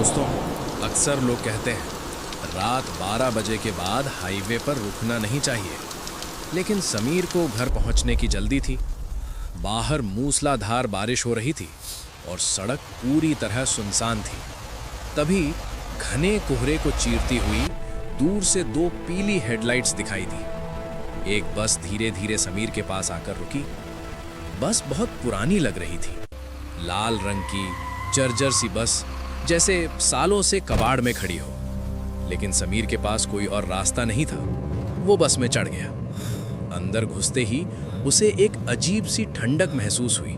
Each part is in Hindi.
दोस्तों, अक्सर लोग कहते हैं रात 12 बजे के बाद हाईवे पर रुकना नहीं चाहिए, लेकिन समीर को घर पहुंचने की जल्दी थी। बाहर मूसलाधार बारिश हो रही थी और सड़क पूरी तरह सुनसान थी। तभी घने कोहरे को चीरती हुई दूर से दो पीली हेडलाइट्स दिखाई दी। एक बस धीरे धीरे समीर के पास आकर रुकी। बस बहुत पुरानी लग रही थी, लाल रंग की जर्जर सी बस, जैसे सालों से कबाड़ में खड़ी हो। लेकिन समीर के पास कोई और रास्ता नहीं था। वो बस में चढ़ गया। अंदर घुसते ही उसे एक अजीब सी ठंडक महसूस हुई।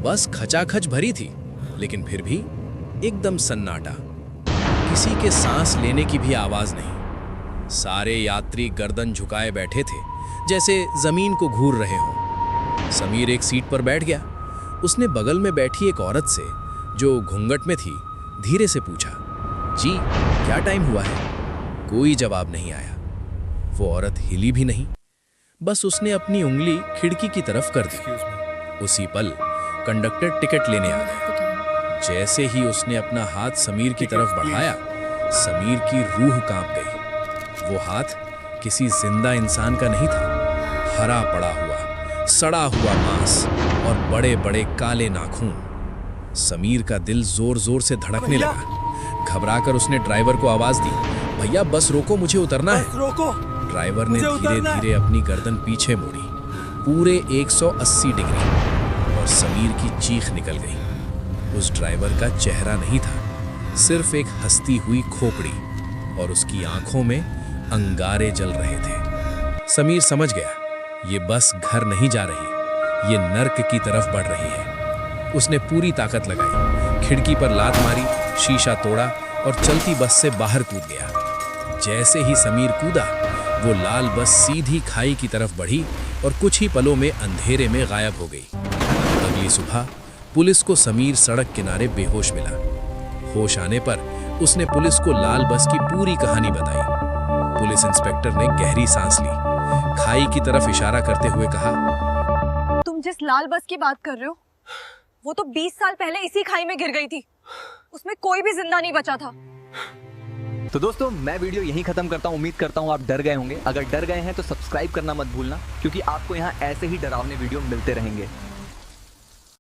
बस खचाखच भरी थी, लेकिन फिर भी एकदम सन्नाटा। किसी के सांस लेने की भी आवाज नहीं। सारे यात्री गर्दन झुकाए बैठे थे, जैसे जमीन को घूर रहे हों। समीर एक सीट पर बैठ गया। उसने बगल में बैठी एक औरत से, जो घूंघट में थी, धीरे से पूछा, जी क्या टाइम हुआ है? कोई जवाब नहीं आया। वो औरत हिली भी नहीं, बस उसने अपनी उंगली खिड़की की तरफ कर दी। उसी पल कंडक्टर टिकट लेने आ गया। जैसे ही उसने अपना हाथ समीर की तरफ बढ़ाया, समीर की रूह कांप गई। वो हाथ किसी जिंदा इंसान का नहीं था। हरा पड़ा हुआ, सड़ा हुआ मांस और बड़े बड़े काले नाखून। समीर का दिल जोर जोर से धड़कने लगा। घबराकर उसने ड्राइवर को आवाज दी, भैया बस रोको, मुझे उतरना है। रोको। ड्राइवर ने धीरे धीरे अपनी गर्दन पीछे मोड़ी, पूरे 180 डिग्री, और समीर की चीख निकल गई। उस ड्राइवर का चेहरा नहीं था, सिर्फ एक हंसती हुई खोपड़ी, और उसकी आंखों में अंगारे जल रहे थे। समीर समझ गया, ये बस घर नहीं जा रही, ये नर्क की तरफ बढ़ रही है। उसने पूरी ताकत लगाई, खिड़की पर लात मारी, शीशा तोड़ा और चलती बस से बाहर कूद गया। जैसे ही समीर कूदा, वो लाल बस सीधी खाई की तरफ बढ़ी और कुछ ही पलों में अंधेरे में गायब हो गई। अगली सुबह पुलिस को समीर सड़क किनारे बेहोश मिला। होश आने पर उसने पुलिस को लाल बस की पूरी कहानी बताई। पुलिस इंस्पेक्टर ने गहरी सांस ली, खाई की तरफ इशारा करते हुए कहा, तुम जिस लाल बस की बात कर रहे हो, वो तो 20 साल पहले इसी खाई में गिर गई थी। उसमें कोई भी जिंदा नहीं बचा था। तो दोस्तों, मैं वीडियो यहीं खत्म करता हूँ। उम्मीद करता हूँ आप डर गए होंगे। अगर डर गए हैं तो सब्सक्राइब करना मत भूलना, क्योंकि आपको यहाँ ऐसे ही डरावने वीडियो मिलते रहेंगे।